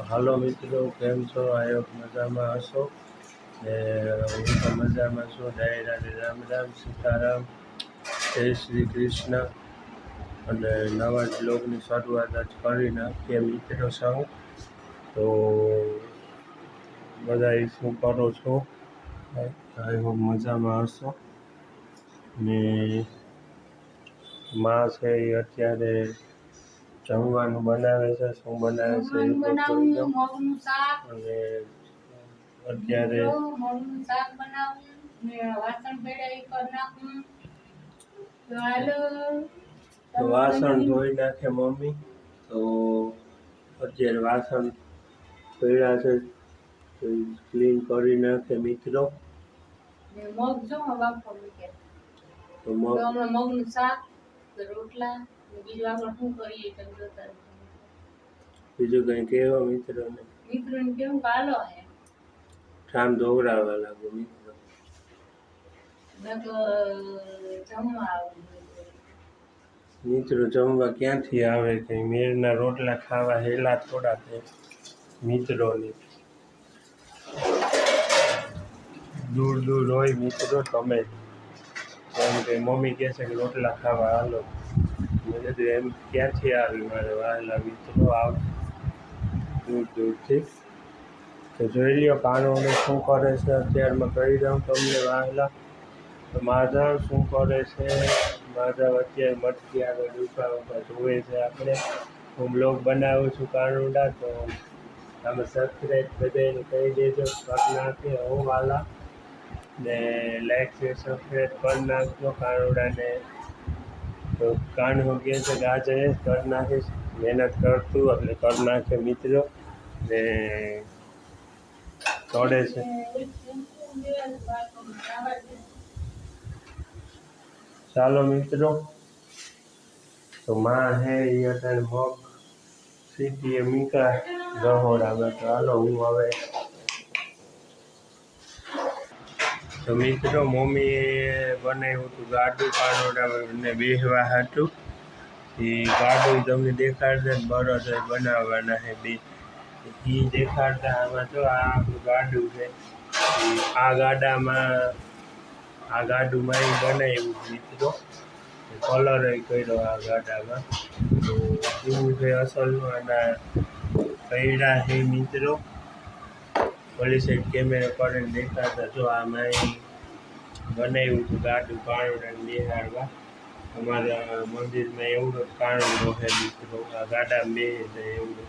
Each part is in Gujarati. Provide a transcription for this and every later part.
હાલો મિત્રો, કેમ છો? આયોગ મજામાં હશો ને? હું તો મજામાં છું. ડાયરાને રામ રામ, સીતારામ, જય શ્રી કૃષ્ણ. અને નવા બ્લોગની શરૂઆત જ કરી નાખીએ મિત્રો સૌ. તો બધા શું કરો છો? આયોગ મજામાં હશો ને? માં છે એ અત્યારે જમવાનું બનાવે છે. શું બનાવે છે એ તો કહી દો. અને અત્યારે તો વાસણ ધોઈ નાખે મમ્મી. તો અત્યારે વાસણ પડ્યા છે તો ક્લીન કરી નાખે મિત્રો. મગ જો બાફવા મૂક્યા તો મગનું શાક, રોટલા, બીજું આપણે શું કરીએ તમે જોતા બીજું કઈ કહેવા મિત્રોને કેવું કાલો હે ઠામ દોવડાવવા લાગો મિત્રો. મિત્રો જમવા ક્યાંથી આવે? કઈ મેરના રોટલા ખાવા હેલા થોડા છે મિત્રોની. દૂર દૂર હોય મિત્રો તમે એમ કે મમ્મી કહે છે કે રોટલા ખાવા હાલો. મેં કીધું એમ ક્યાંથી આવી મારે વહાલા મિત્રો આવ દૂર દૂરથી. તો જોઈ લ્યો કાનોને શું કરે છે અત્યારમાં કહી દઉં તમને વહાલા. તો માધવ શું કરે છે? માધવ અત્યારે મટકી આગળ ઉભા જોવે છે. આપણે હું બ્લોગ બનાવું છું કાનુડા. તો તમે સબસ્ક્રાઈબ બધાને કહી દેજો, કરી નાખે હો વાલા ને. લાઈક છે સબસ્ક્રાઈબ કરી નાખજો કાનુડાને. તો કાનુ કહે છે કે આજે કરી નાખીશ, મહેનત કરતું એટલે કરી નાખે મિત્રો ને. તોડે છે ચાલો મિત્રો. તો માં હે એ અત્યારે મગ સીટીએ મીકા રહોડામાં. તો હાલો હું હવે તો મિત્રો મમ્મીએ બનાવ્યું હતું ગાડું કાનોડાને બેસવા હતું. એ ગાડું તમને દેખાડશે ને બળદ બનાવવાના છે બે. એ દેખાડતા આમાં જો આ આપણું ગાડું છે. આ ગાડુમાં એ બનાવ્યું મિત્રો. કલર કર્યો આ ગાડામાં. તો એવું છે અસલનું. આના પૈડા છે મિત્રો. પોલીસ કેમેરા કરીને દેખાડતા જો આમાં બનાવ્યું હતું ગાડું કાનુડાને બેહાડવા. અમારા મંદિરમાં એવડો કાનુડો છે મિત્રો. આ ગાડામાં બે છે એવડો.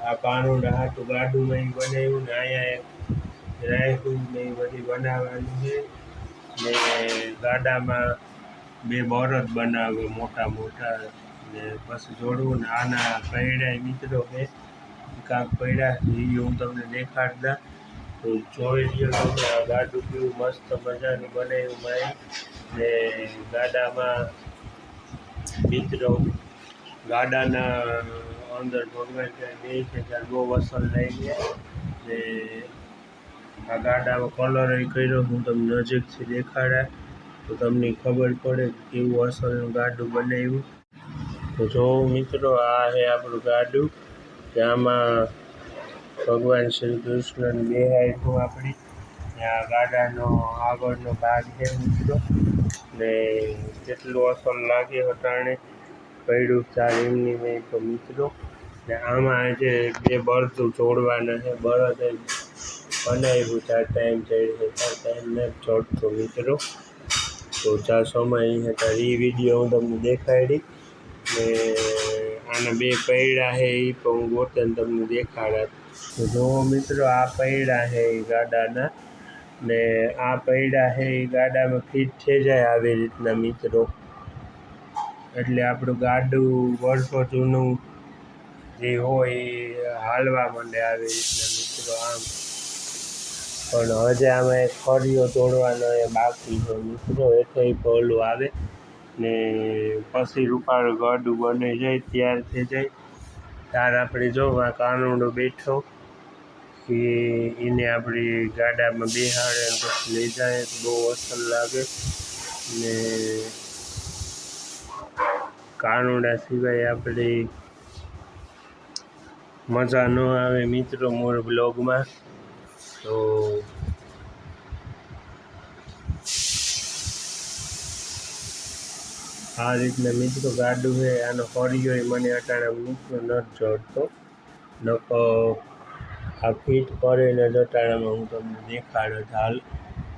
આ કાનુડા હાટું ગાડુમાં બનાવ્યું ને અહીંયા રાખ્યું ને એ બધી બનાવવાની છે ને. ગાડામાં બે બળદ બનાવે મોટા મોટા ને પછી જોડવું ને. આના પૈડા મિત્રો છે કાંક પડ્યા એ હું તમને દેખાડતા. તો જોઈ લ્યો તમે આ ગાડું કેવું મસ્ત મજાનું બનાવ્યું માય ને. ગાડામાં મિત્રો ગાડાના અંદર ભગવાન બે છે ત્યારે બહુ અસલ લઈ ગયા ને. આ ગાડામાં કલર કર્યો હું તમને નજીકથી દેખાડા તો તમને ખબર પડે કેવું અસલનું ગાડું બનાવ્યું. તો જો મિત્રો આ છે આપણું ગાડું. આમાં ભગવાન શ્રી કૃષ્ણને બેહાડ્યું આપણી. આ ગાડાનો આગળનો ભાગ છે મિત્રો ને. કેટલું અસલ લાગે હટાણે પડ્યું ચાર એમની મેં તો મિત્રો. ને આમાં જે બે બળદું જોડવાના છે. બળદ બનાવ્યું ચાર ટાઈમ ચડે ચાર ટાઈમ ને ચડતો મિત્રો. તો ચાર સમય છે ત્યારે એ વિડીયો હું તમને દેખાડી ને. આના બે પૈડા છે એ પણ હું ગોતે તમને દેખાડા. તો જુઓ મિત્રો આ પૈડા છે એ ગાડાના ને. આ પૈડા છે એ ગાડામાં ફિટ થઈ જાય આવી રીતના મિત્રો. એટલે આપણું ગાડું વર્ષો જૂનું જે હોય એ હાલવા માંડે આવી રીતના મિત્રો. આમ પણ હજે આમાં એક ખડીઓ તોડવાનો એ બાકી છે મિત્રો. એટલે પહેલું આવે ને પછી રૂપાળું ગાડું બની જાય તૈયાર થઈ જાય ત્યાર આપણે જોવા કાનુડો બેઠો એને આપણી ગાડામાં બેહાડે અને પછી લઈ જાય. બહુ અસલ લાગે ને. કાનુડા સિવાય આપણી મજા ન આવે મિત્રો મોર બ્લોગમાં, તો આ રીતના મિત્રો ગાડું છે. આનો ફળિયો મને અટાણા મિત્રો નથી જોડતો, નકો આ ફીટ કરીને અટાણામાં હું તમને દેખાડો હાલ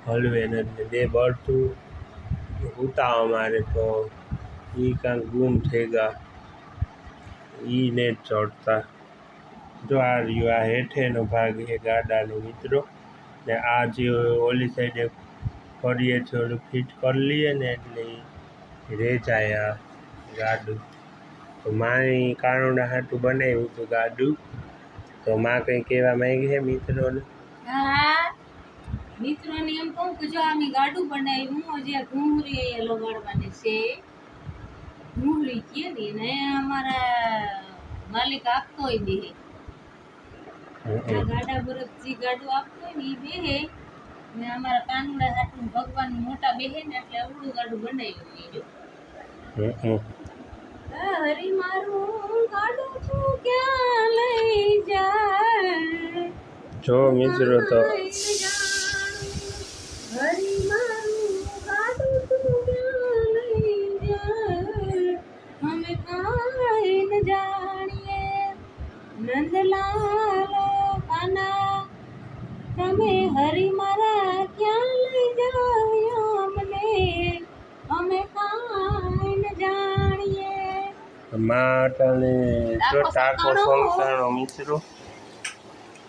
હલવે નથી બે બળતું ઉતાવળ મારે તો એ કાંઈક ગુમ થઈ ગયા, એ ને ચડતા. જો આ રહ્યો આ હેઠેનો ભાગ એ ગાડાનો મિત્રો, ને આ જે ઓલી સાઈડે ફરીએ છે ઓલું ફિટ કરી લઈએ ને એટલે રહે જાય આ ગાડું. તો મારી કાનુડા હાટું બનાવ્યું હતું ગાડું, તો માં કંઈ કહેવા માંગી છે મિત્રોને? હા મિત્રોને એમ કહું કે જો અમે ગાડું બનાવ્યું, જે ઘૂંઘરી એ લગાડવાની છે, ઘૂંઘરી કે ને અમારા માલિક આપતો હોય બે ગાડા બરફ જે ગાડું આપતો હોય ને એ બેહે ને અમારા કાનુડા હાટું ભગવાન મોટા બેહે ને એટલે અવળું ગાડું બનાવ્યું. હરી મારું ગાડું તું ક્યાં લઈ જાય, જો મિત્રો તો હરી મારું ગાડું તું ક્યાં લઈ જાય, અમે કાંઈ ન જાણીએ નંદલાલ કાના, તમે હરી મારા ક્યાં લઈ જાઓ અમને, અમે કાંઈ ન જાણીએ. માટને જો ટાંકો સલકાણો મિત્રો,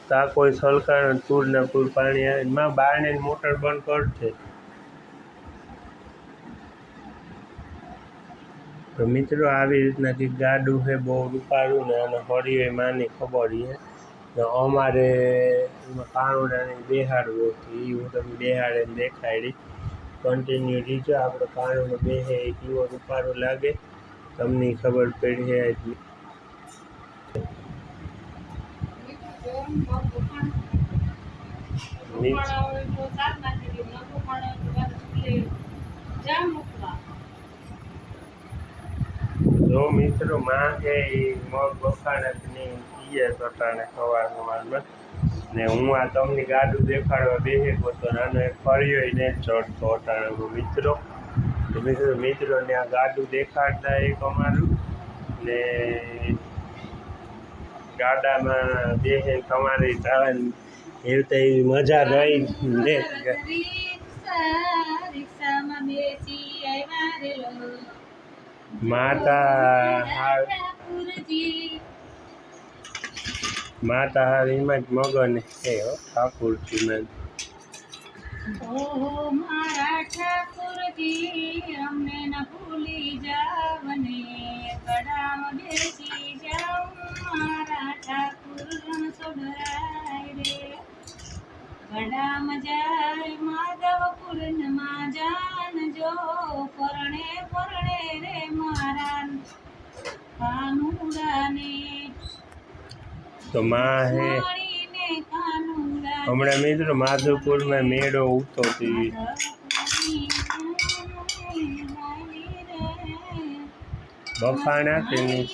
ટાંકો સલકાણો પૂરના પૂર પાણી આવે માં બારને મોટર બંધ કરશે. તો મિત્રો આવી રીતના કંઈક ગાડું છે બહુ રૂપારું ને આનો હરિયો માની ખબર છે. તો અમારે એમાં કાનુડાને બેહાડવું હતું, એ હું તમને બેહાડીને દેખાડી. કન્ટિન્યુ રીજો આપણે કાનુડો બેહે એ કેવો રૂપારો લાગે તમને ખબર પડી છે. જો મિત્રો માં છે એ મગ બફાણા પીએ સટાણે સવારમાં, ને હું આ તમને ગાડું દેખાડવા બેસે તો નાનો એક ફળિયો ને ચડતો અટાણે મિત્રો. તો મિત્રોને આ ગાડું દેખાડતા એક અમારું, ને ગાડામાં બેસે તમારી થવાની એવી તો એવી મજા રહી ને. રિક્ષામાં બેસી આવ્યા રે માતા હારીમાં જ મગન છે ઠાકુરજી. ઓહો મારા ઠાકુરજી અમને ન ભૂલી જાવને, કડામાં બેસી જાઉં મારા ઠાકુર રણછોડરાય રે, કડામાં જાય માધવપુરમાં જાનજો, પરણે પરણે રે મારા કાનુડાને. તો માં હે હમણાં મિત્રો માધવપુરમાં મેળો ઉતરતી બફાણા તેની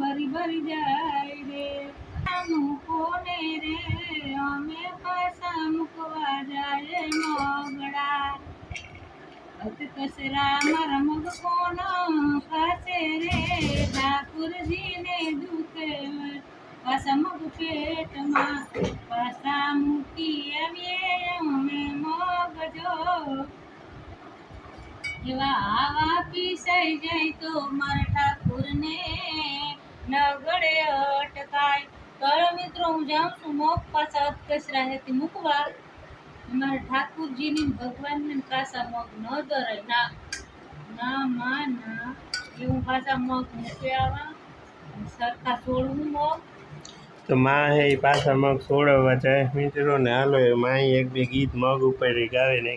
ભરી ભરી જાય રે, કોને રે અમે પાછા મૂકવા જાય મગડા, કસરા મારા મગ કોણ ખાશે રે, ઠાકુરજીને દુખે પાછા મગ પેટમાં, પાછા મૂકી આવીએ અમે મગ જો, એવા આવા પીસાઈ જાય તો મારા ઠાકુરને નગડે અટકાય. તો મિત્રો હું જાઉં છું મગ પાછા કચરા હેતી મૂકવા, મારા ઠાકુરજીની ભગવાનને પાછા મગ ન ધરાય ના ના માં ના, એવું પાછા મગ મૂકી આવા સરખા છોડવું મગ. તો માં હે એ પાછા મગ છોડવા જાય મિત્રો ને. હાલો માં એક બે ગીત મગ ઉપર ગાવે ને,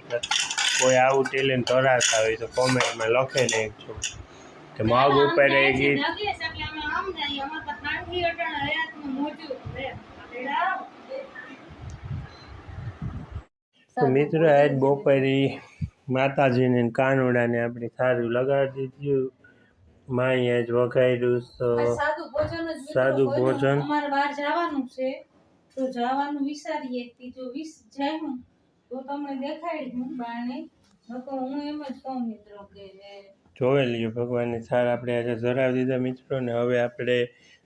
કોઈ આવું ટેલેન્ટ ધરાવતા હોય તો કોમેન્ટમાં લખે ને એક છો કે મગ ઉપર એ ગીત. તો મિત્રો આજ બપોરે માતાજીને ને કાનુડાને આપણે સારું લગાડી દીધું. માઈ આજ વઘાર્યું તો સાદું ભોજન જ સાદું ભોજન. અમારે બહાર જવાનું છે તો જવાનું વિચારીએ કે જો જાય હું તો તમને દેખાડી હું બાને નકો હું એમ જ કહું મિત્રો કે જોઈ લઈએ ભગવાનની થાળ આપણે આજે ધરાવી દીધા મિત્રો ને હવે આપણે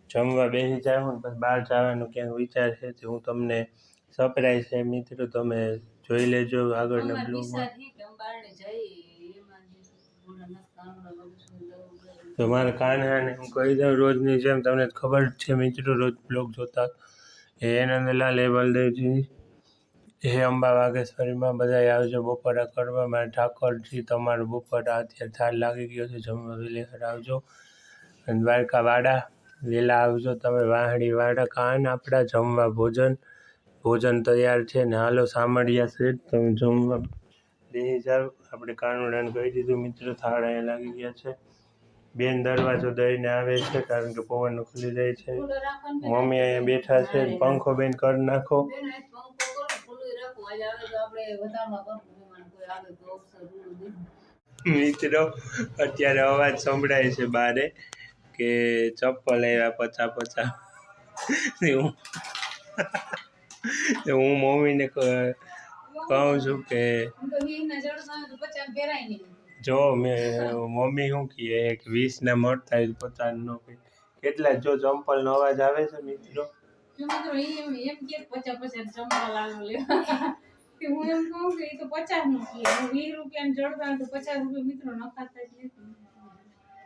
જમવા બેસી જાવ ને પછી બહાર જવાનું ક્યાંક વિચાર છે તે હું તમને સરપ્રાઈઝ છે મિત્રો તમે જોઈ લેજો આગળના બ્લોગમાં. તો મારા કાન્હાને હું કહી દઉં રોજની જેમ તમને ખબર જ છે મિત્રો રોજ બ્લોગ જોતા એ નંદલાલ એ બલદેવજી હે અંબા વાઘેશ્વરીમાં બધા આવજો બપોરા કરવા. મારા ઠાકોરજી તમારો બપોરા અત્યારે થાળ લાગી ગયો છે જમવા વેલેસર આવજો. અને દ્વારકાવાડા વેલા આવજો તમે વાહડીવાડા કાન આપણા જમવા ભોજન તૈયાર છે ને હાલો સાંભળ્યા છે તમે જમવા બેસી જાઓ. આપણે કાનુડાને કહી દીધું મિત્રો થાળ અહીંયા લાગી ગયા છે. બેન દરવાજો દઈને આવે છે કારણ કે પવન ખુલી જાય છે. મમ્મી અહીંયા બેઠા છે પંખો બેન કરી નાખો. મિત્રો અત્યારે અવાજ સંભળાય છે બારે કે ચપ્પલ આવ્યા પચા હું મમ્મીને કહું છું કે જો મમ્મી શું કહે કે 20 ના મળતા 50 નો કેટલા જો ચંપલ નો અવાજ આવે છે મિત્રો. હું એમ કહું કે તો 50 નું કીએ 20 રૂપિયા જડતા તો 50 રૂપિયા મિત્રો નખાતા જ નથી.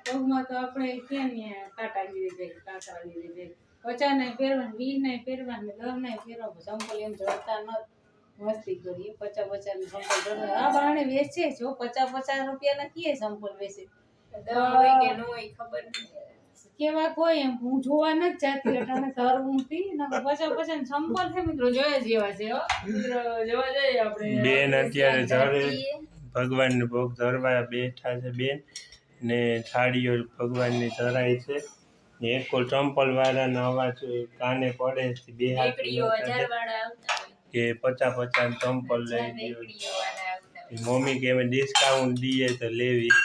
પગમાં તો આપણે કેમ કાંટા લીધે જાય 50 ને પહેરવાનું 20 ને પહેરવાનું 10 ને પહેરવાનું ચંપલ એમ જડતા ન મસ્તી કરીએ 50 ની ચંપલ જડતા આ બાણે વેચે જો 50 રૂપિયા ના કીએ ચંપલ વેચે હોય કે ન હોય ખબર નહીં કેવા કોઈ એમ હું જોવા નથી જાતી એટલે ધરવું નથી ને 50 ચંપલ છે મિત્રો જોયા જેવા છે હો મિત્રો જોવા જઈએ આપણે બેન અત્યારે ધરે ભગવાનનો ભોગ ધરવા બેઠા છે બેન ને થાળીઓ ભગવાનની ધરાય છે ને એક ચંપલ વાળાનો અવાજ કાને પડે છે બે હાથ કે 50 ચંપલ લઈ ગયો. મમ્મી કે અમે ડિસ્કાઉન્ટ દઈએ તો લેવી.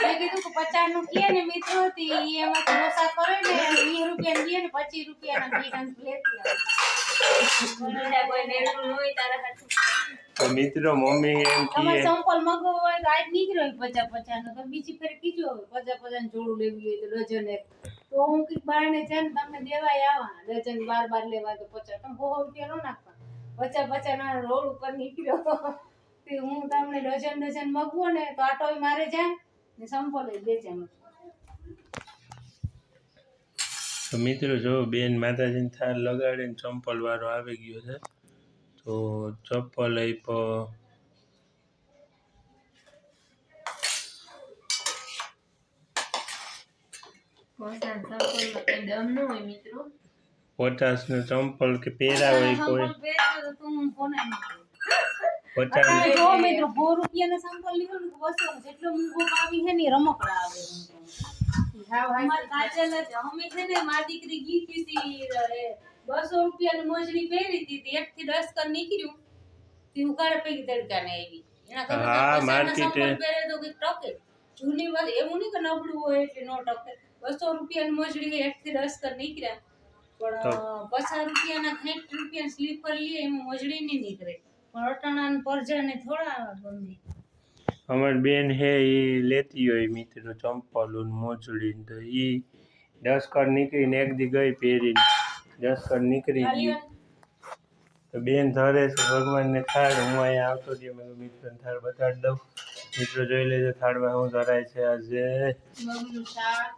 મેં કીધું કે 50 નું કીએ ને મિત્રો થી એમાં તો ઓછા કરે ને 20 રૂપિયા દઈએ ને 25 રૂપિયા ના ગીરંસ લેતી આવે કોઈ નેડું નોય તારા હાથ તો મિત્રો મમ્મી એમ તમે કહે સંપલ મગવો હોય તો આજ નીકળ્યો 50 નો તો બીજી ફેર કીજો 50 જોડું લેવી હોય તો ડઝન એક તો હું કીક બારને છે ને તમને દેવાય આવા ડઝન 12 લેવા તો 50 તમે 100 રૂપિયા નો નાખવા 50 ના રોડ ઉપર નીકળ્યો તે હું તમને ડઝન મગવો ને તો આટોય મારે જાય ને સંપલ જ બેચે. તો મિત્રો જો બેન માતાજીને થાળ લગાડીને ચંપલ વાળો આવી ગયો છે તો ચપ્પલ આપ્યો 50 નું ચંપલ કે પહેરા હોય કોઈ 50 જો મિત્રો 100 રૂપિયાના સંપલ લીધો ને 200 જેટલો મૂંગો આવી છે ને રમકડા આવે અમાર કાજલ અમે છે ને મારી દીકરી ગીતી હતી 200 રૂપિયાની મોજડી પહેરી હતી 1 થી 10 કર નીકળ્યું તી ઉકાળે પૈકી તડકાને આવી એના કરતા માર્કેટ પહેરે તો કે ટકે જૂની વાત એવું નહીં કે નબળું હોય એટલે નો ટકે 200 રૂપિયાની મોજડી 1 થી 10 કર નીકળ્યા પણ 50 રૂપિયાના 60 રૂપિયા સ્લીપર લે એમાં મોજડી નહીં નીકળે પણ અટાણા પરજાને થોડા ગમે. અમાર બેન હે ઈ લેતી હોય મિત્રો ચંપલ મોજડી તો ઈ 10 કર નીકળીને એક દી ગઈ પહેરીને 10 કર નીકળી ગયું તો બેન ધરે છે ભગવાનને થાળ. હું અહીંયા આવતો રહ્યો મેં મિત્રને થાળ બતાડી દઉં. મિત્રો જોઈ લેજો થાળમાં હું ધરાય છે આજે મગનું શાક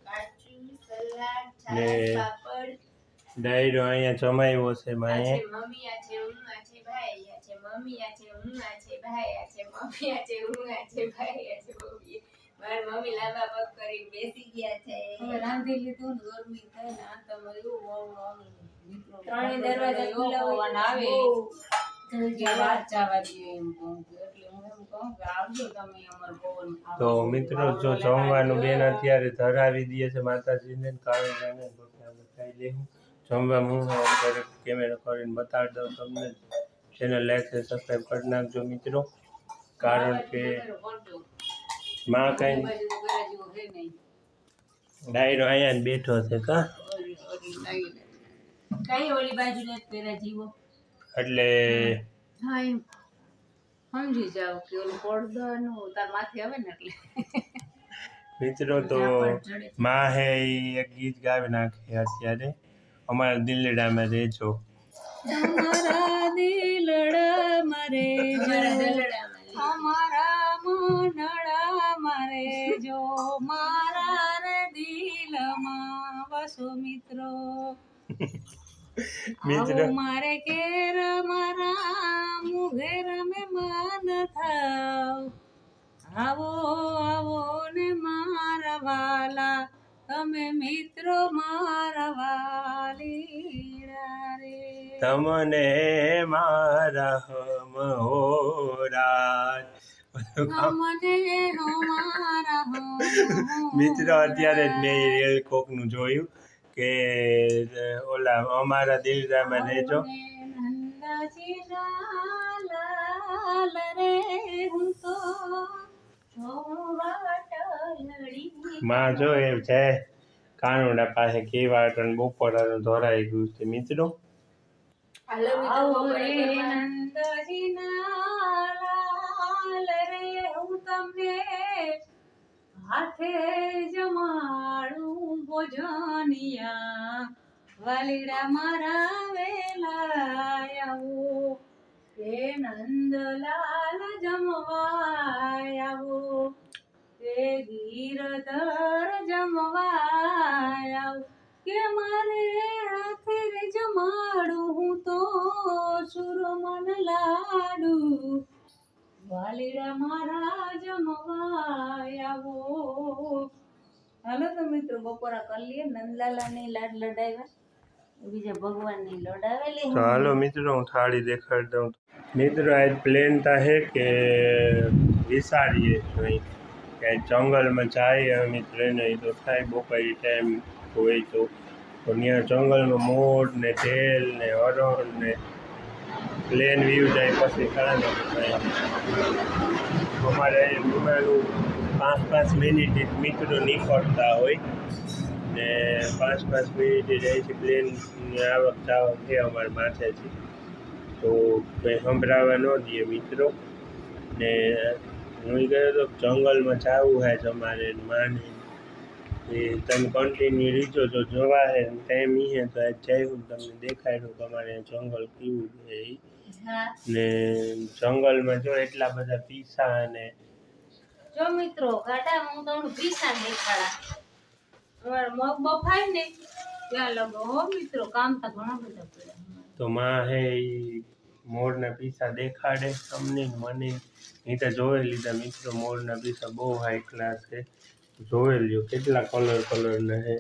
કાચું સલાડ ને છાશ પાપડ ડાયરો અહીંયા જમાવ્યો છે માએ મમ્મી આ છે હું આ છે ભાઈ આ છે મમ્મી આ છે હું આ છે ભાઈ આ છે મમ્મી આ છે હું આ છે ભાઈ આ છે મમ્મી મારી મમ્મી લાંબા પગ કરી બેસી ગયા છે હવે રાંધી લીધું ને ગરમી થાય ને આ તો એવું મિત્રો ત્રણે દરવાજા ખોલવાના આવે જલ્દી વાત જવા દે એમ કહું એટલે હું એમ કહું કે આવજો તમે અમાર ભવન તો મિત્રો જો જમવાનું બેન અત્યારે ધરાવી દે છે માતાજીને કાળીને બતાવી લેવું જમવા હું કેમેરા કરીને બતાવી દઉં તમને ચેનલ લાઈક અને સબસ્ક્રાઈબ કરી નાખજો મિત્રો, કારણ કે માં કંઈ ડાયરો અહીંયા બેઠો છે કા કઈ ઓલી બાજુ ને પેલા જીવો એટલે હા એમ સમજી જાવ કે ઓલું પડદાનું તાર માથે આવે ને એટલે મિત્રો તો માં હે ઈ એક ગીત ગાવી નાખે અત્યારે, અમારા દિલડામાં રહેજો. અમારા દિલડામાં રહેજો, અમારા મનડામાં રહેજો, મારા રે દિલમાં વસો મિત્રો. મિત્રો આવો મારે ઘેર મારા મુઘેર મહેમાન થાવ, આવો આવો ને મારા વાલા તમે મિત્રો મારા વાલીડા રે. તમને મારા હમહોરા તમને હો મારા હો. મિત્રો અત્યારે જ મેં રેલ કોકનું જોયું કે ઓલા અમારા દિલડામાં રહેજો. નંદજીના લાલ રે હું તો વાટલડી. માં જો એમ છે કાનુડા પાસે કેવાટન બપોરાનું ધોરાઈ ગયું છે મિત્રો. આવો રે નંદજીના લાલ રે હું તમને હાથે જમાડું ભોજનિયા, વાલીડા મારા વેલા આવો કે નંદલાલ જમવા આવો, કે ગીરધર જમવા આવો, કે મારે હાથે રે જમાડું હું તો સુરમન લાડુ, વાલીડા મારા જમવા આવો. હાલો તો મિત્રો બપોરા કરી લઈએ. નંદલાલાની લાડ લડાવ્યા, બીજા ભગવાનની લડાવેલી. તો હાલો મિત્રો હું થાળી દેખાડી દઉં. મિત્રો આજ પ્લેન તા હે કે વિચારીએ નહીં કે જંગલમાં જાય અમે ટ્રેન તો થાય બપોરી ટાઈમ હોય તો ત્યાં જંગલમાં મોર ને ઢેલ ને હરણ ને પ્લેન વ્યૂ જાય પછી કાં અમારે વિમાનું 5-5 મિનિટ મિત્રો નીકળતા હોય ને 5-5 મિનિટે જાય છે પ્લેન આવક જાવક છે અમારે માથેથી, તો કંઈ સંભળાવા ન દઈએ મિત્રો. ને હું ગયો તો જંગલમાં જવું હોય તમારે માને એ તમે કન્ટિન્યુ રીચો તો જોવા હે ટાઈમ હે તો આજ જાય તમને દેખાડ્યું કે અમારે જંગલ કેવું છે એ. ને જંગલમાં જો એટલા બધા પીસા અને જો મિત્રો ગાડા હું તમને પીસા દેખાડા, અમારે મગ બફાય ને ત્યાં લગો હો મિત્રો, કામ તો ઘણા બધા પડ્યા. તો માં હે ઈ મોરના પીસા દેખાડે તમને ને મને. એ તો જોઈ લીધા મિત્રો, મોરના પીસા બહુ હાઈ ક્લાસ છે, જોઈ લ્યો કેટલા કલરના છે.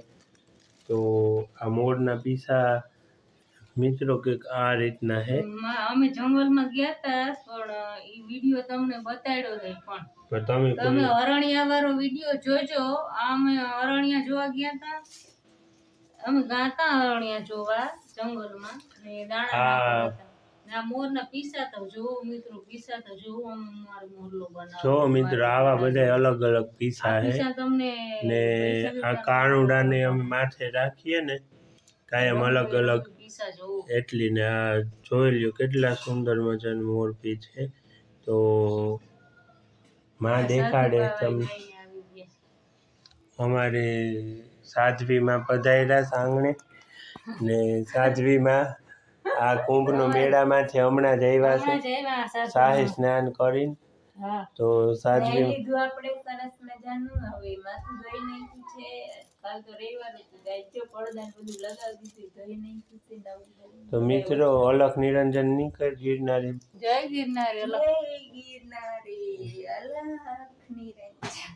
તો આ મોરના પીસા મિત્રો કંઈક આ રીતના છે. અમે જંગલમાં ગયા તા પણ એ વિડીયો તમને બતાડ્યો છે, પણ તમે અરણ્યા વાળો વિડીયો જોજો. અમે અરણ્યા જોવા ગયા તા, અમે ગાતા અરણ્યા જોવા જંગલમાં ને દાણા ના મોરના પીસા તો જોવો મિત્રો, પીસા તો જોવો. અમે મારો મોરલો બનાવો જો મિત્રો આવા બધા અલગ અલગ પીસા છે તમને ને આ કાનુડાને અમે માથે રાખીએ ને કાયમ અલગ અલગ પીસા જોવો એટલી ને આ જોઈ લ્યો કેટલા સુંદર મજાનું મોરપી છે. તો માં દેખાડે તમને. અમારે સાધ્વીમાં પધાર્યા આંગણે ને સાધ્વીમાં આ કુંભનો મેળામાંથી હમણાં જ આવ્યા છે શાહી સ્નાન કરીને. તો સાધ્વી આપણે સરસ મજાનું હવે માથું ધોઈ નાખ્યું છે. કાલ તો રવિવાર હતું, ગાયજો પડદા બધું લગાવી દીધું, ધોઈ નાખ્યું છે. તો મિત્રો અલખ નિરંજન નીકળ ગિરનારી. જય ગિરનારી, જય ગિરનારી, અલખ નિરંજન.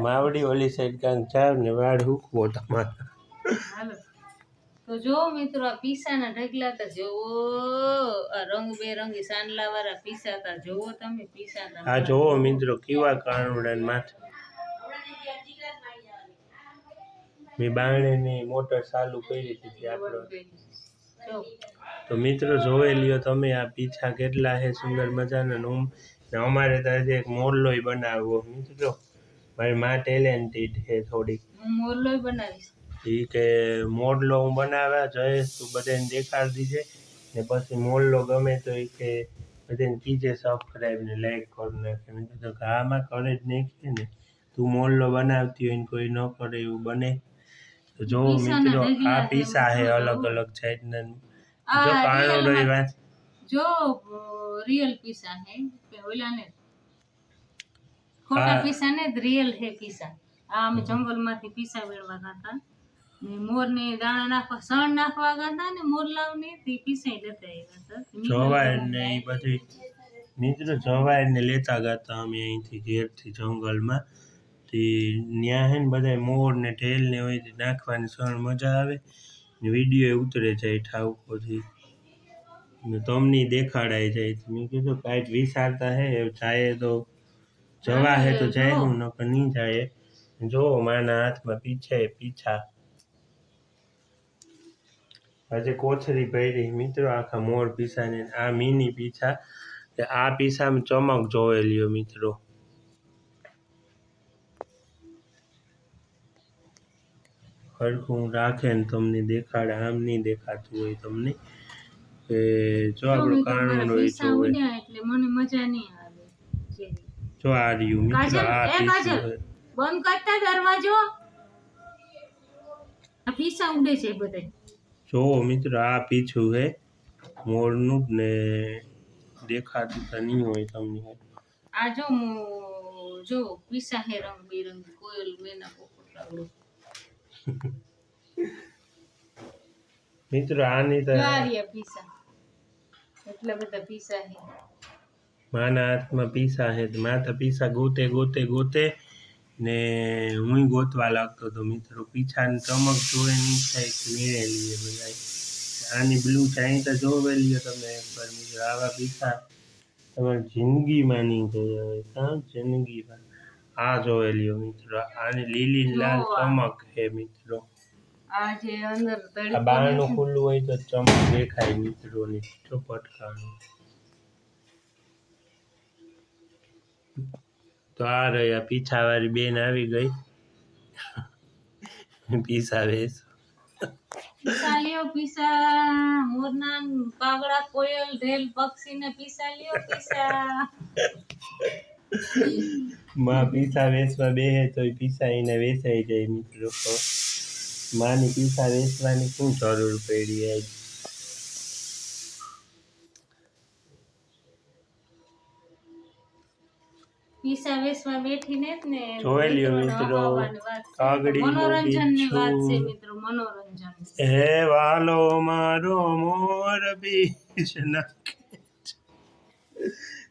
માવડી ઓલી સાઈડ કાંક જાવ ને વાળ હુકવો તમારા. હાલો તો જો મિત્રો આ પીસાના ઢગલા તા જોવો, આ રંગબેરંગી સાંડલા વાળા પીસા તા જોવો તમે. પીસા આ જોવો મિત્રો કેવા કાનુડા માથે. મેં બારણે ની મોટર ચાલુ કરી હતી આપણો. તો મિત્રો જોઈ લ્યો તમે આ પીછા કેટલા છે સુંદર મજાના ને અમારે તો હજી એક મોરલોય બનાવવો મિત્રો. મારી માં ટેલેન્ટેડ છે થોડીક. હું મોરલોય બનાવીશ. એ કે મોરલો હું બનાવ્યા જયેશ તું બધાને દેખાડી દીજે ને પછી મોરલો ગમે તો એ કે બધાને કીજે સબસ્ક્રાઈબ ને લાઈક કરી નાખે. મેં કીધું કે આમાં કરે જ નાખીએ ને તું મોરલો બનાવતી હોય ને કોઈ ન કરે એવું બને. તો જો મિત્રો આ પીસા છે અલગ અલગ જાતના. જો કાણો રહી વાત જો રિયલ પીસા હે ઓલા ને ખોટા પીસા ને રિયલ હે પીસા. આ અમે જંગલમાંથી પીસા વેળવા હતા ને મોર ને દાણા નાખવા સણ નાખવા ગયા ને મોરલાવ ને તે પીસા લેતા આવ્યા હતા. જવાય ને એ બધી મિત્રો જવાય ને લેતા ગયા અમે અહીંથી ઘેરથી જંગલમાં તે ન્યા હે ને બધા મોર ને ઢેલ ને હોય નાખવાની સણ મજા આવે ને વિડીયો ઉતરે જાય ઠાવ પછી ને તમને દેખાડાય જાય. મેં કીધું કાંઈક વિચારતા હે જાય તો જવા હે તો જાય હું નકર નહીં જાય. જો માના હાથમાં પીછા હજી કોથળી ભરી મિત્રો આખા મોર પીસા ને આ મિની પીછા. આ પીસામાં ચમક જોવે લ્યો મિત્રો. હરખું રાખે ને તમને દેખાડે આમ નહીં દેખાતું હોય તમને કે જો આપણો કાણું હોય જોવે એટલે મને મજા નહીં આવે. જો આ રહ્યું મિત્રો આ પીછું બંધ કરતા દરવાજો. આ પીસા ઉડે છે બધે. જો મિત્રો આ પીછું હે મોરનું ને દેખાતું તો નહીં હોય તમને. આ જો પીસા હે રંગ બેરંગી કોયલ મેના પોપટલાડો. મિત્રો આની તો પીસા એટલા બધા પીસા હે. માના હાથમાં પીસા હે માથા પીસા ગોતે ને હું ગોતવા લાગતો તો મિત્રો પીછાની ચમક જોવે નહીં થાય કે મેળે લઈએ બધા. આની બ્લુ ચાઈ તો જોવે લ્યો તમે એકવાર મિત્રો. આવા પીછા તમારી જિંદગીમાં નહીં જોયા હોય કાં જિંદગીમાં. આ જોવે લ્યો મિત્રો આની લીલી લાલ ચમક હે મિત્રો. આ જે અંદર આ બારણું ખુલ્લું હોય તો ચમક દેખાય મિત્રોની જો પટકાનું. તો આ રહ્યા પીછા વાળી બેન આવી ગઈ પીસા વેસ. પીસા લ્યો પીસા મોરના કાગડા કોયલ ઢેલ પક્ષી ને પીસા લ્યો પીસા. માં પીસા વેચવા બેહે તો પીસા એને વેચાઈ જાય મિત્રો. માની પીસા વેચવાની શું જરૂર પડી આજ. પીસા વેચવા બેઠીને જ ને જોઈ લ્યો મિત્રો કાગડી મનોરંજનની વાત છે મિત્રો. મનોરંજન હે વાલો મારો મોર પીસ નાખે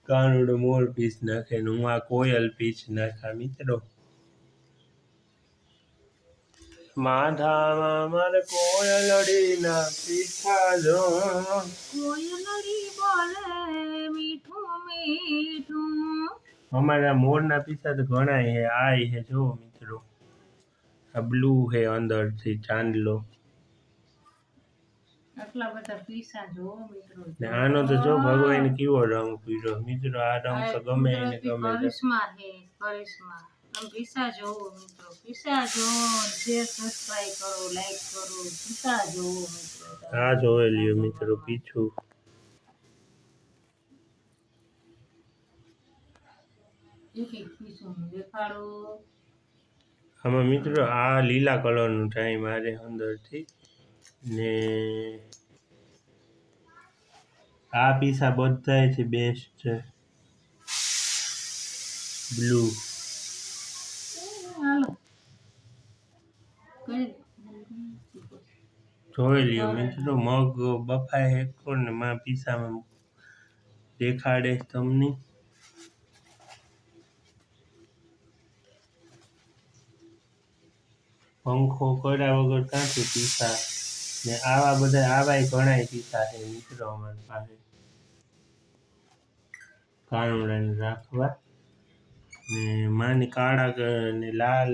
કાનુડો મોર પીસ નાખે ને હું આ કોયલ પીસ નાખા મિત્રો. માધામાં મારે કોયલડી ના પીછા જો કોયલડી બોલે મીઠું મીઠું. અમારા મોરના પીછા તો ઘણા હે. આ હે જો મિત્રો આ બ્લુ હે અંદરથી ચાંદલો. આટલા બધા પીસા જો મિત્રો. ને આનો તો જો ભગવાન કેવો રંગ પીરો મિત્રો. આ રંગ તો ગમે એને ગમે. કરિશ્મા હે કરિશ્મા. તમે પીસા જોવો મિત્રો. પીસા જોવો શેર સબસ્ક્રાઇબ કરો લાઈક કરો. પીસા જોવો મિત્રો. આ જોવે લ્યો મિત્રો પીછું. એક પીસું દેખાડો. આમાં મિત્રો આ લીલા કલરનું થાય મારે અંદરથી ને આ પીસા બધાયથી બેસ્ટ છે બ્લુ. જોઈ લ્યો મિત્રો મગ બફાય હેકો ને માં પીસામાં દેખાડે તમને. પંખો કર્યા વગર ક્યાંથી પીસા ને આવા બધા આવાય ઘણાય પીસા છે મિત્રો અમારી પાસે કાનુડાને રાખવા. ને માની કાળા ને લાલ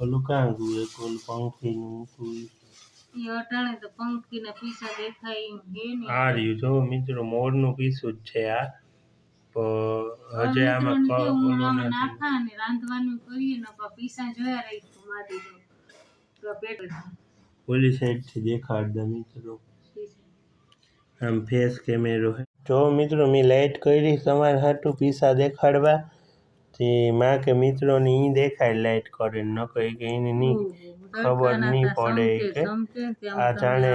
ઓલું કાં ગયું એક ઓલું પંખીનું હતું એ અટાણે તો પંખીના પીસા દેખાય એમ હે ને. આ રહ્યું જો મિત્રો મોરનું પીસું જ છે આ. તો હજે આમાં મિત્રોને કેવું ઓલું આમાં નથી. નાખા ને રાંધવાનું કરીએ ને પણ પીસા જોયા રાખું મારી તો પેટ ઓલી સાઈડથી દેખાડ દે મિત્રો. આમ ફેસ કેમેરો હે. જો મિત્રો મેં લાઈટ કરી તમારે હાટું પીસા દેખાડવા તે માં કે મિત્રોને ઈ દેખાય લાઈટ કરે ન કહી કે એને નહીં ખબર નહીં પડે કે આ જાણે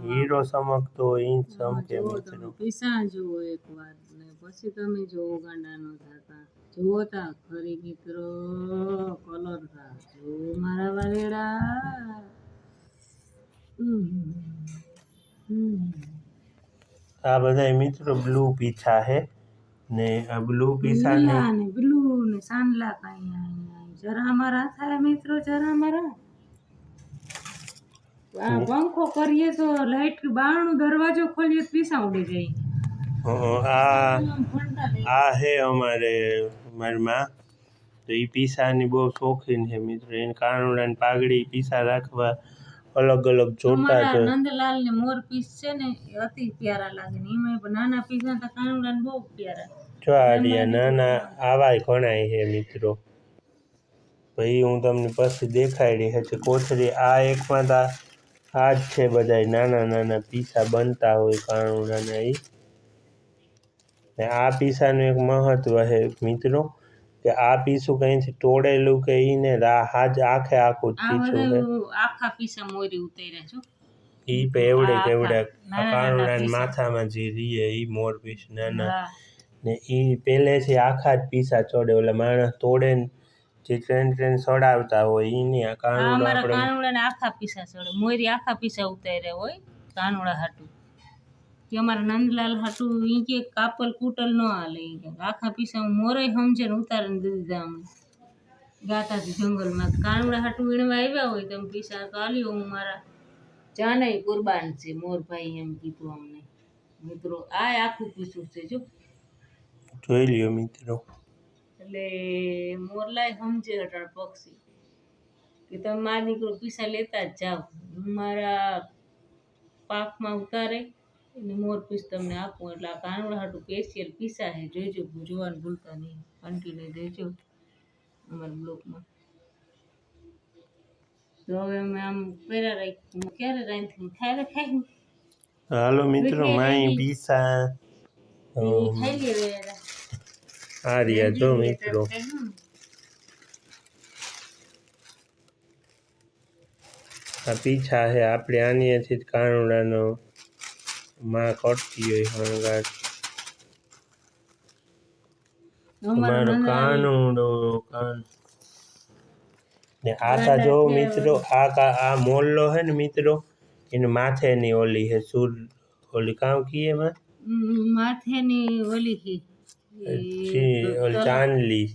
હીરો ચમકતો હોય ઈ ચમકે મિત્રો. પીસા જુઓ એકવાર ને પછી તમે જોવો ગાંડા નો થતા જુઓ તા ખરી મિત્રો કલર થા જો મારા વાલેડા. આ બધા મિત્રો બ્લુ પીછા હે ને આ બ્લુ પીછા ને બ્લુ ને સાંડલા કાઈ જરા મારા થાય મિત્રો જરા મારા. આ પંખો કરીએ તો લાઈટ બારણું દરવાજો ખોલીએ પીસા ઉડી જાય. આ હે અમારે મારી માં તો એ પીસાની બહુ શોખીન છે મિત્રો. એને કાનુડા ને પાઘડી પીસા રાખવા અલગ અલગ જોતા છે. નંદલાલ ને મોર પીસ છે ને એ અતિ પ્યારા લાગે ને એમાં નાના પીસા તો કાનુડા ને બહુ પ્યારા. જો આડિયા નાના આવાય ઘણાય છે મિત્રો. ભાઈ હું તમને પછી દેખાડી છે કોથળી. આ એકમાં તો આ જ છે બધા નાના નાના પીસા બનતા હોય કાનુડાના એ. ને આ પીસાનું એક મહત્વ છે મિત્રો કે આ પીસું કઈથી તોડેલું કે ઈને હાજ આખે આખું જ પીસું છે. આખા પીસા મોરી ઉતાર્યા છો ઈ પે એવડે કેવડા કાનુડા માથામાં જે રીએ ઈ મોર પીસ નાના ને ઈ પહેલેથી આખા જ પીસા ચોડે. ઓલા માણસ તોડે ને જે ટ્રેન સડાવતા હોય ઈ ને આ કાનુડા આખા પીસા ચડે. મોરી આખા પીસા ઉતાર્યા હોય કાનુડા હાટું કે અમારા નંદલાલ હાટું ઈ કે કાપલ કૂટલ ન હાલે ઈ કે આખા પીસા મોરે સમજે ને ઉતારીને દીધા અમને ગાતાથી જંગલમાં. કાનુડા હાટું વીણવા આવ્યા હોય તમે પીસા તો આલ્યો હું મારા જાનય કુરબાન છે મોરભાઈ એમ કીધું અમને મિત્રો. આ આખું પીસું છે જો જોઈ લ્યો મિત્રો. એટલે મોરલાય સમજે અટાણ પક્ષી કે તમે મારા દીકરો પીસા લેતા જ જાઓ મારા પાકમાં ઉતારે અને મોર પીસ તમને આપું. એટલે આ કાનુડા હાટું સ્પેશિયલ પીસા છે જોઈજો જોવાનું ભૂલતા નહીં. કન્ટિન્યુ દેજો અમારા બ્લોગમાં. તો હવે અમે આમ પહેરા રાખી ક્યારે રાંધી ખાઈ હાલો મિત્રો માઈ પીસા ખાઈ લે આ રહ્યા જો મિત્રો. આ પીછા છે આપણે આનીથી જ કાનુડાનો માં કરતી હોય હણગાર. તમારો કાનુડો ને આતા જો મિત્રો આ મોલ્લો હે ને મિત્રો એને માથેની ઓલી હે સુર ઓલી કામ કીએ માં માથેની ઓલી હે ચાંદલી.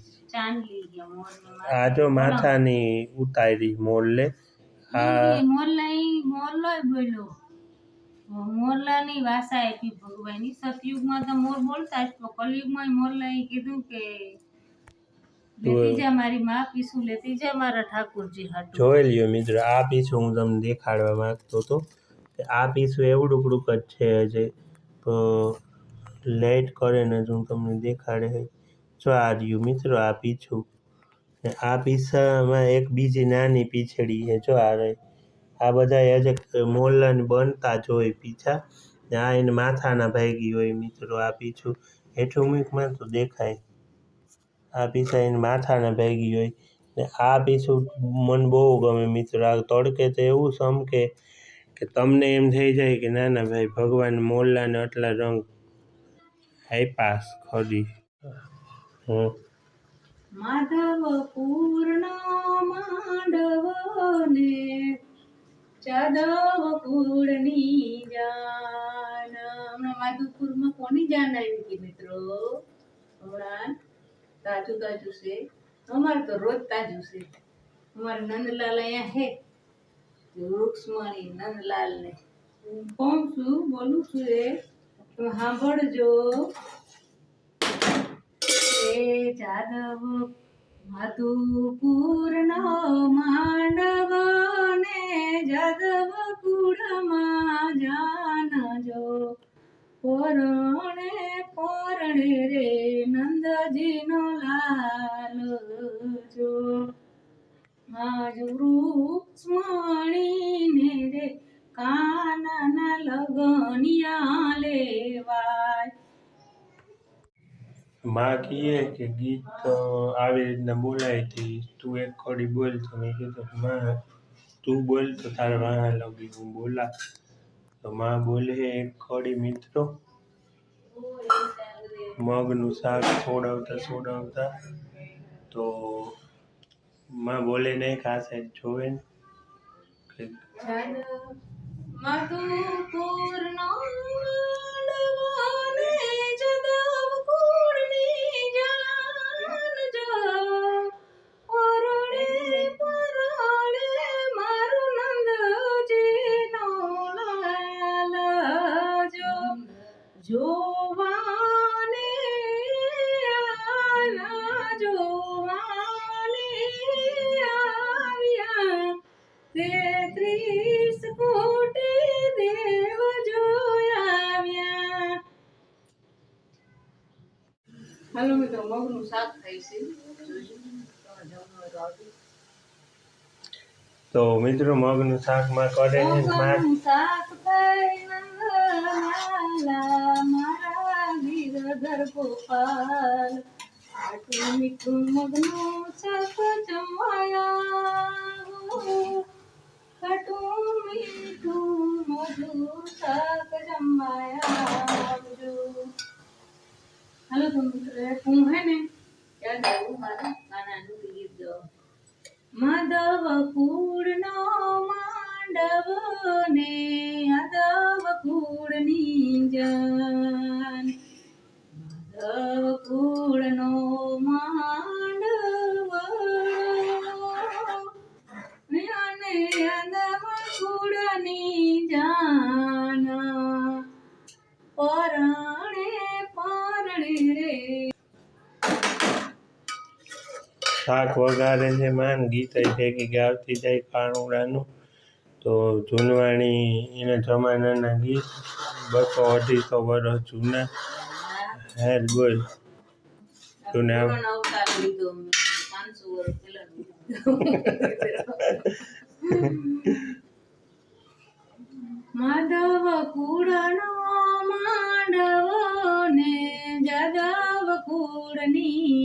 આ જો માથાની ઉતારી મોરલે. આ મોરલોય બોલ્યો મોરલાની ભાષા આપી ભગવાનની. સતયુગમાં તો મોર બોલતા જ તો કલયુગમાં મોરલાએ કીધું કે લેતી જા મારી માં પીસું લેતી જા મારા ઠાકોરજી હાટું. જોઈ લ્યો મિત્રો આ પીસું હું તમને દેખાડવા માંગતો હતો કે આ પીસું એવડું કડુક જ છે હજે તો લાઈટ કરે ને હું તમને દેખાડે. જો આ રહ્યું મિત્રો આ પીછું ને આ પીસામાં એક બીજી નાની પીછડી છે જો આ રહી. આ બધા હજે મોરલાને બનતા જ હોય પીછા ને આ એને માથાના ભાગી હોય મિત્રો. આ પીછું હેઠું મૂકમાં તો દેખાય. આ પીછા એને માથાના ભાગી હોય ને આ પીછું મને બહુ ગમે મિત્રો. આ તડકે તો એવું ચમકે કે તમને એમ થઈ જાય કે ના ના ભાઈ ભગવાન મોરલાને આટલા રંગ આપ્યા ખરી. માધવ પૂર્ણ માંડવ ને જાદવ કુળની જાન. હમણાં માધવપુરમાં કોની જાન આવી હતી મિત્રો? હમણાં તાજું તાજું છે. અમારે તો રોજ તાજું છે. અમારે નંદલાલ અહીંયા હે રૂક્ષ્મણી નંદલાલ ને કોણ છું બોલું છું એ તમે સાંભળજો. એ જાદવ માધુપુરનો માંડવ ને જદવ કુળમાં જાનજો પરણે પરણે રે નંદજીનો લાલ જો આજ વૃક્ષમણીને રે કાનના લગનિયા લેવાય. માં કહીએ કે ગીત આવી રીતના બોલાય હતી, તું એક ખોડી બોલ. તો મેં કીધું માં તું બોલ તો તારે વાહ લગી હું બોલા. તો માં બોલે એક ખોડી મિત્રો, મગનું શાક છોડાવતા છોડાવતા. તો માં બોલે નહીં આ સાઈડ જોવે ને કે મધુપુરનો માંડવો ને જદવ કુળની જાનજો પરણે પરણે મારું નંદજીનો લાલ જો જોવાને આવ્યા 33 કોટી દેવ જોયા. હાલો મિત્રો, મગનું શાક થાય છે. તો મિત્રો મગનું શાકમાં કરે છે માં. મગનું શાક થાય મારા ગીરધર ગોપાલ. આટલું મીઠું મગનું શાક જમાયા, ખાટું મીઠું મધુર શાક જમાયા આવજો. હાલો તો મિત્રો, હું હે ને યાદ આવ્યું મારા નાનાનું ગીત ગાઓ. માધવ કુળનો માંડવ ને યાદવ કુળની જાન. માધવ કુળનો માંડવ અને યાદવ કુળની જાન પરણે પરણે રે. શાક વગાડે છે માં, ગીત ભેગી ગાવતી જાય કાણુડાનું. તો જૂનવાણી એના જમાનાના ગીત 200-250 વર્ષ જૂના. હેર બોલ તું અવતાર લીધો 500 વર્ષ પહેલા. માધવ કુળનો માંડવો ને જાદવ કુળની